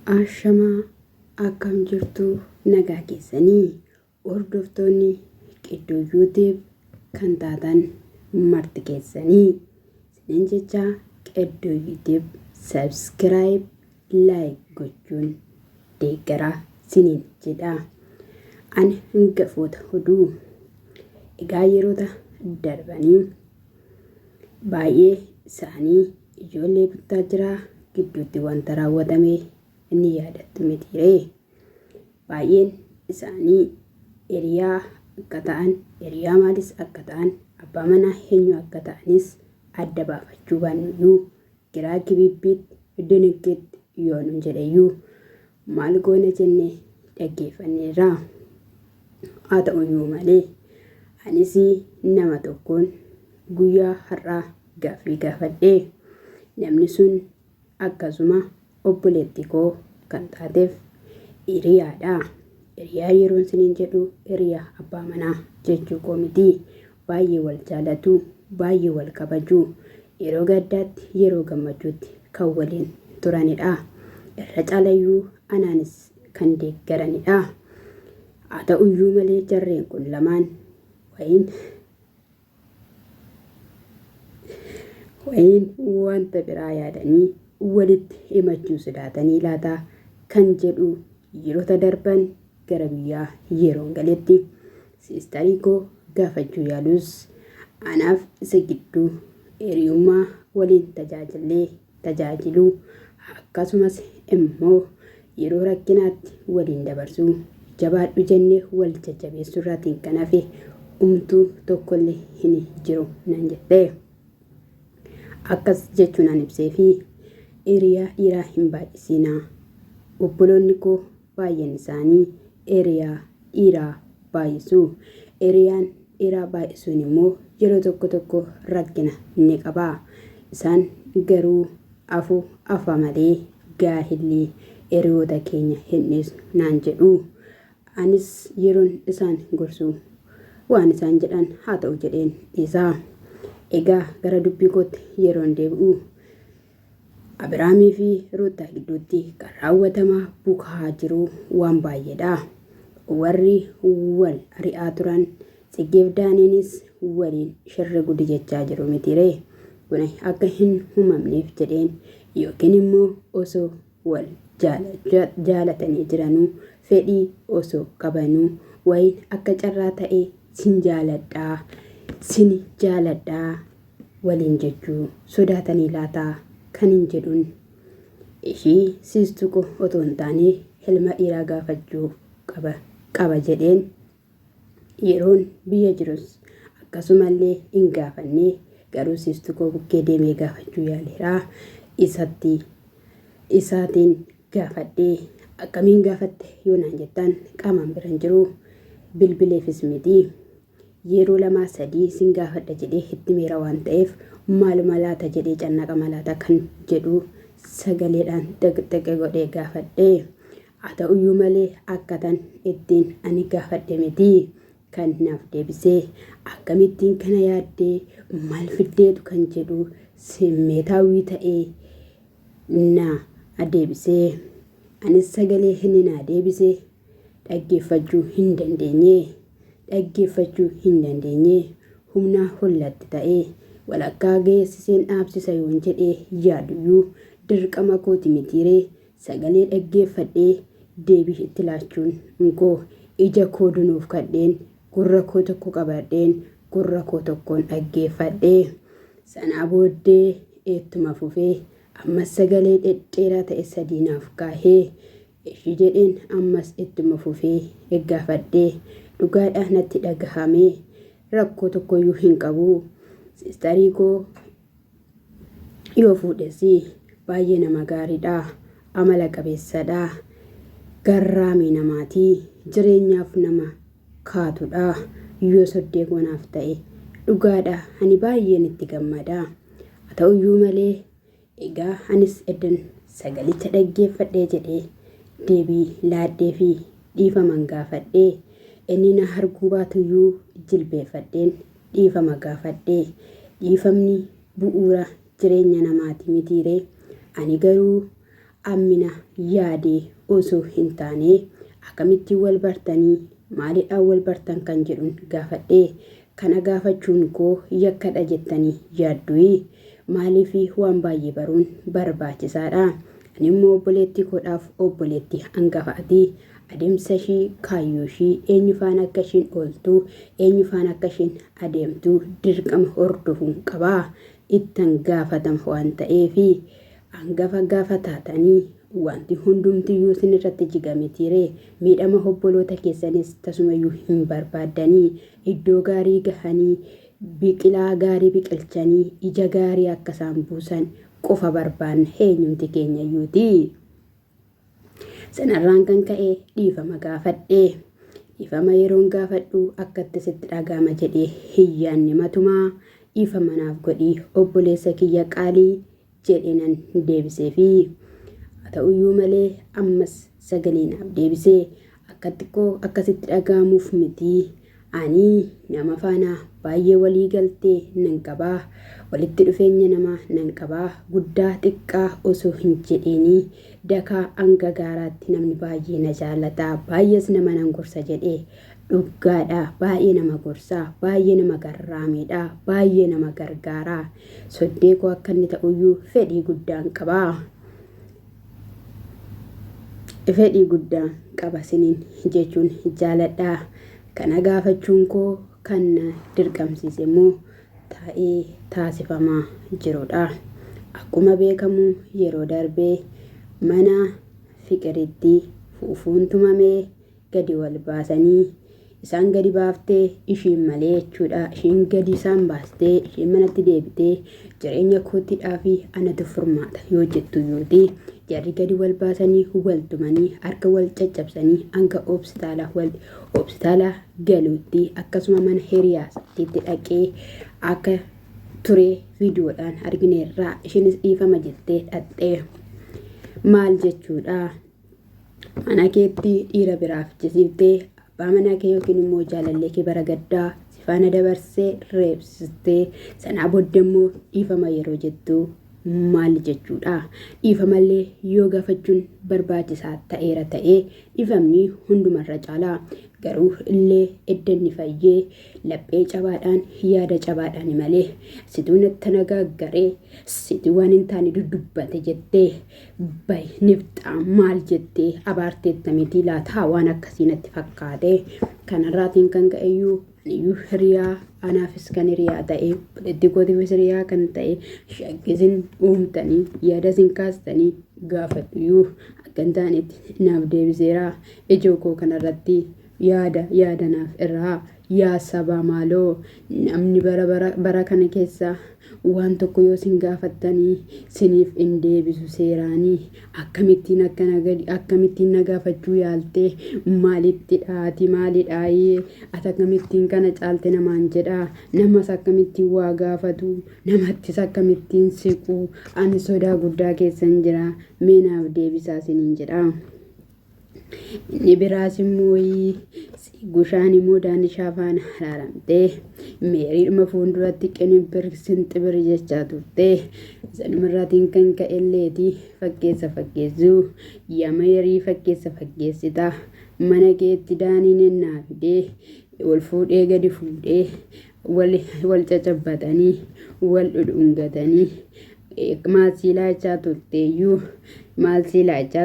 Ashamaa akkam jirtu nagaa keessanii hordoftoonni Qiddoo YouTube kan taatan marti keessanii isiniin jecha Qiddoo YouTube subscribe like gochuun deeggaraa isiniin jedha. Ani hangafoota oduu egaa yeroota darbanii baay'ee isaanii ijoollee bittaa jira gidduutti wanta raawwatame ni yaadattu mitiree. Baay'een isaanii hiriyaa akka ta'an, hiriyaa maalis akka ta'an, abbaa manaa eenyu akka ta'anis adda baafachuu baannuyyuu giraa gibibbiitti diniggeetti yoo nun jedheyyuu maal goona jennee dhaggeeffanneerra. Haa ta'uyyuu malee anis nama tokkoon guyyaa har'aa gaaffii gaafadhee namni sun akkasuma obboleettii koo kan taateef hiriyaadha. Hiriyaa yeroon isiniin jedhu hiriyaa abbaa manaa jechuu koo miti. Baay'ee wal jaalatu, baay'ee wal kabaju, yeroo gaddaatti yeroo gammachuutti kan waliin turanidha. Irra caalayyuu anaanis kan deeggaranidha. Haa ta'uyyuu malee jarreen kun lamaan wayiin wanta biraa yaadanii walitti himachuu sodaatanii laata kan jedhu yeroota darban gara biyyaa yeroon galetti siistarii koo gaafachuu yaalus anaaf isa gidduu hiriyummaa waliin tajaajiluu akkasumas immoo yeroo rakkinaatti waliin dabarsuu jabaadhu jennee wal jajjabeessuu irraatiin kan hafe umtuu tokkollee hin jiru nan jettee. Akkas jechuun an ibsee fi hiriyaa dhiiraa hin baay'isinaa. Obboloonni koo baay'een isaanii hiriyaa dhiiraa baay'isu. Hiriyaan dhiiraa baay'isuun immoo yeroo tokko tokko rakkina ni qaba. Isaan garuu afa malee gaahillee hiriyoota keenya hin dhiisnu naan jedhu. Anis yeroon isaan gorsu waan isaan jedhan haa ta'u jedheen dhiisaa. Egaa gara dubbii kootti yeroon deebi'u Abiraamii fi Ruutaa gidduutti kan raawwatamaa bukaa jiru waan baay'eedha. Warri wal ari'aa turan Tsigeef Daaniinis waliin shirri gudi jechaa jiru mitiree. Kun akka hin uumamneef jedheen yookiin immoo osoo wal jaalatanii jiranuu fedhii osoo qabanuu wayiin akka carraa ta'ee sin jaaladhaa waliin jechuu sodaatanii laataa kan hin jedhuun ishii siistuu koo otoo hin taane ilma dhiiraa gaafachuu qaba jedheen yeroon biyya jirus akkasumallee hin gaafannee garuu siistuu koo bukkee deemee gaafachuu yaaleera. Isaatiin gaafadhee akkamiin gaafatte yoo naan jettan qaamaan biran jiru bilbileefis miti. Yeroo 2-3 sin gaafadha jedhee itti meera waan ta'eef maaluma laata jedhee cannaqa malaata kan jedhu sagaleedhaan dhaqe godhee gaafadhee. Haa ta'uyyuu malee akkatan ittiin ani gaafadhe miti kan naaf deebisee akkamittiin kana yaaddee maal fiddeetu kan jedhu simmeetaawwii ta'ee na deebisee. Anis sagalee inni na deebisee dhaggeeffachuu hin dandeenye humna hollatti ta'ee walakkaa geessiseen dhaabsisa yoon jedhee yaaduyyuu dirqama kooti mitiree sagalee dhaggeeffadhee deebii itti laachuun nkoo ija koo dunuuf kadheen gurra koo tokko qabadheen gurra koo tokkoon dhaggeeffadhee sanaa booddee eettuma fufee ammas sagalee dhedheeraa ta'e 3 naaf kaahee ishii jedheen ammas ittuma fufee eeggaafadhee dhugaadhaa natti dhagahamee rakkoo tokkoyyuu hin qabu. Siistarii koo yoo fuudhesi baay'ee nama gaariidha, amala qabeessadha, garraamii namaatii, jireenyaaf nama kaatudha. Yoo soddee gonaaf ta'e dhugaadha ani baay'een itti gammada. Haa ta'uyyuu malee egaa anis eddan sagalicha dhaggeeffadhee jedhee deebii laaddee fi dhiifaman gaafadhee. Inni na arguu baatuyyuu jilbeeffadheen dhiifama gaafadhee. Dhiifamni bu'uura jireenya namaati mitiree. Ani garuu ammina yaadee osoo hin taane akkamitti wal bartanii maaliidhaan wal bartan kan jedhuun gaafadhee kana gaafachuun koo yakkadha jettanii yaadduu maaliif waan baay'ee baruun barbaachisaadha. Ani immoo obboleettii koodhaaf obboleettii hangafaati. Adeemsa ishii kaayyoo ishii eenyu faana akka ishiin ooltu eenyu faana akka ishiin adeemtu dirqama hordofuun qabaa. Ittan gaafatama waan ta'eef hangafa gaafa taatanii wanti hundumtiyyuu isin irratti jigametiire miidhama obboloota keessanis tasumayyuu hin barbaaddanii iddoo gaarii gahanii biqilaa gaarii biqilchanii ija gaarii akka isaan buusan qofa barbaanna eenyumti keenyayyuuti. Sanarraan kan ka'e dhiifama gaafadhee dhiifama yeroon gaafadhu akkatti sitti dhagahama jedhee hin yaadne matumaa dhiifama naaf godhii obboleessa kiyya qaalii jedheenan deebiseefi haa ta'uyyuu malee ammas sagalee naaf deebisee akkasitti dhagahamuuf miti. Ani nama faana baay'ee walii galtee nan qabaa walitti dhufeenya namaa nan qabaa guddaa xiqqaa osoo hin jedheenii dakaa hanga gaaraatti namni baay'ee na jaalataa baay'ees nama nan gorsa jedhee dhugaadha. Baay'ee nama gorsaa baay'ee nama garraamiidha baay'ee nama gargaaraa soddee koo akka inni ta'uyyuu fedhii guddaan qabaa. Fedhii guddaan qaba siniin jechuun jaaladhaa. Kana gaafachuun koo kan dirqamsiise immoo taa'ee taasifamaa jirudha. Akkuma beekamu yeroo darbee mana fiqiritti fuufuun tumamee gadi wal baasanii isaan gadi baaftee ishiin malee jechuudha. Ishiin gadi isaan baastee ishiin manatti deebitee jireenya kootiidhaa fi anatu furmaata yoo jettu yooti. Jarri gadi wal baasanii wal tumanii harka wal caccabsanii hanga hospitaala galuutti akkasuma mana hiriyaatti dhaqee akka ture viidiyoodhaan argineerraa. Ishiinis dhiifama jettee dhattee maal jechuudha mana keetti dhiira biraaf jisiiftee abbaa manaa kee yookiin immoo jaalallee kee bara gaddaa si faana dabarsee reebsistee sanaa booda immoo dhiifama yeroo jettu maal jechuudha. Dhiifamallee yoo gaafachuun barbaachisaa ta'eera ta'ee dhiifamni hundumarra caalaa garuu illee eddanni fayyee laphee cabaadhaan yaada cabaadhaan malee situu natti nagaaggaree situu waan hin taane dudubbate jettee nifxaa maal jettee abaarteettamitii laataa waan akkasii natti fakkaate. Kanarraatiin kan ka'eyyuu aniyyuu hiriyaa anaafis kan hiriyaa ta'e obboleettii kootiifis hiriyaa kan ta'e shakkisin uumtanii yaada isin kaastanii gaafadhuyyuu akka hin taanetti naaf deebiseera. Ijoo koo kanarratti yaada naaf irraa yaa saba maaloo namni bara kana keessa waan tokko yoo sin gaafattanii siniif hin deebisu seeraanii akkamittiin na gaafachuu yaaltee maalitti dhaati maalidhaayee ati akkamittiin kana caalte namaan jedhaa namas akkamittiin waa gaafatu namattis akkamittiin siqu ani sodaa guddaa keessan jira mee naaf deebisaa siniin jedhaa. Inni biraas immoo gushaan immoo daandishaa faana ilaalamtee meeriidhuma fuulduratti qinibbir sinxibir jechaa turte. Sanumarraatiin kan ka'elleeti fakkeessa fakkeessuu yaa meerii fakkeessa fakkeessita mana keetti daaniin ennaa fidee wal fuudhee gadi fuudhee wal cacabbatanii wal dhudhungatanii maal siilaa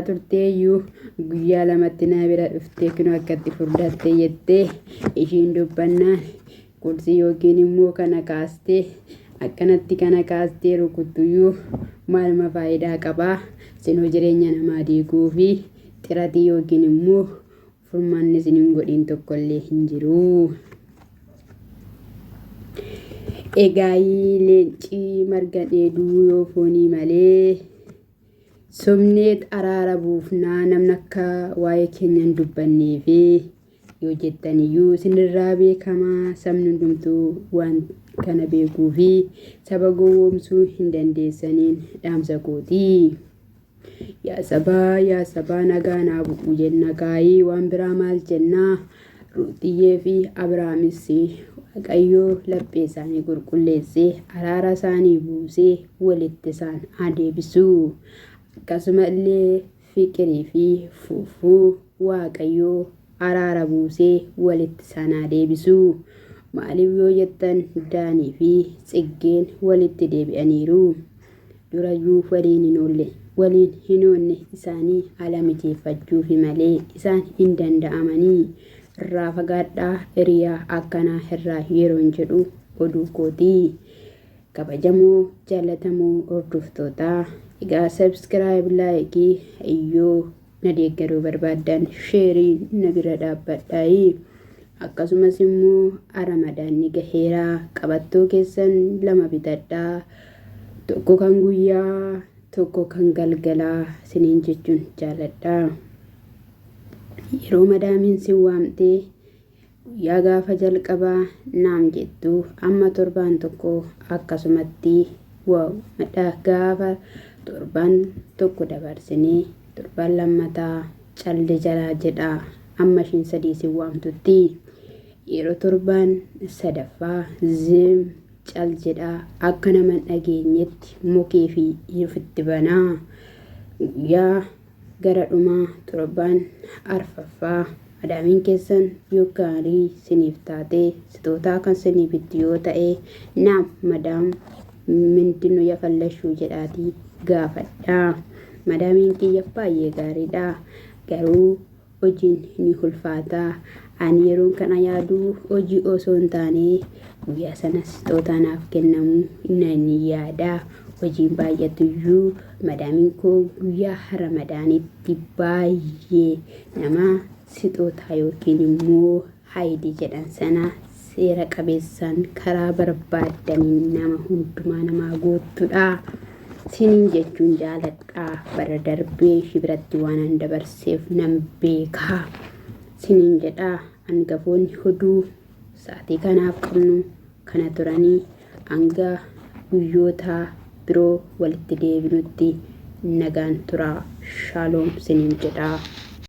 turteeyyuu guyyaa lamatti na bira dhuftee kunoo akkatti furdatte jettee ishiin dubbannaan kursii yookiin immoo kana kaastee akkanatti kana kaastee rukuttuyyuu maaluma faayidaa qabaa. Sinoo jireenya namaa diiguu fi xiratii yookiin immoo furmaanni isin hin godhin tokkollee hin jiru. Egaa leencii marga dheeduu yoo foonii malee somneet araara buufnaa namni akka waa'ee keenya hin dubbannee fi yoo jettaniyyuu sinirraa beekamaa sabni hundumtuu waan kana beekuu fi saba gowwoomsuu hin dandeessaniin dhaamsa kooti. Yaa sabaa nagaa naa bu'u jenna gaayii waan biraa maal jennaa. Ruutiyyee fi Abrahaamis Waaqayyoo laphee isaanii qulqulleessee araara isaanii buusee walitti isaan adeebisuu. akkasumallee fiqirii fi fuufuu waaqayyoo araara buusee walitti sanaa deebisuu. Maaliif yoo jettan Daanii fi Tsiggeen walitti deebi'aniiru. Durayyuu waliin hin oolne isaanii ala miteeffachuuf malee isaan hin danda'amanii. Irraa fagaadhaa hiriyaa akkanaa irraa yeroon jedhu oduu kootii. Kabajamoo jaallatamoo hordoftootaa egaa subscribe like iyyoo na deeggaruu barbaadan sheerii na bira dhaabbadhaa. Akkasumas immoo Ramadaanni gaheeraa qabattoo keessan 2 bitadhaa. Tokko kan guyyaa tokko kan galgalaa siniin jechuun jaalladha. Yeroo madaamiin si waamtee guyyaa gaafa jalqabaa naam jettu amma torbaan tokko akkasumatti gaafa torbaan tokko dabarsinee torbaan lammataa calde jalaa jedhaa amma ishiin 3 si waamtutti. Yeroo torbaan sadaffaa zim cal jedhaa akka nama dhageenyetti mukee fi ifitti banaa. Guyyaa gara dhumaa torbaan arfaffaa madaamiin keessan yoo gaarii siniif taatee sitootaa kan siniifitti yoo ta'e naam madaam mindinu yafallashuu jedhaatii gaafadhaa. Madaamiin kiyya baay'ee gaariidha. Garuu hojiin ni ulfaataa. Ani yeroon kana yaaduu hojii osoo hin taane guyyaa sanas sitootaa naaf kennamu nan yaada. Hojiin baay'atuyyuu madaamiin koo guyyaa Ramadaanitti baay'ee nama sitootaa yookiin immoo haayidii jedhan sana seera qabeessaan karaa barbaadaniin nama hundumaa namaa goottudha. Siniin jechuun jaaladhaa. Bara darbee ishii biratti waan an dabarseef nan beekaa. Siniin jedhaa hangafoonni oduu sa'aatii kanaaf qabnu kana turanii hanga guyyoota biroo walitti deebinutti nagaan turaa. Shaaloom siniin jedhaa.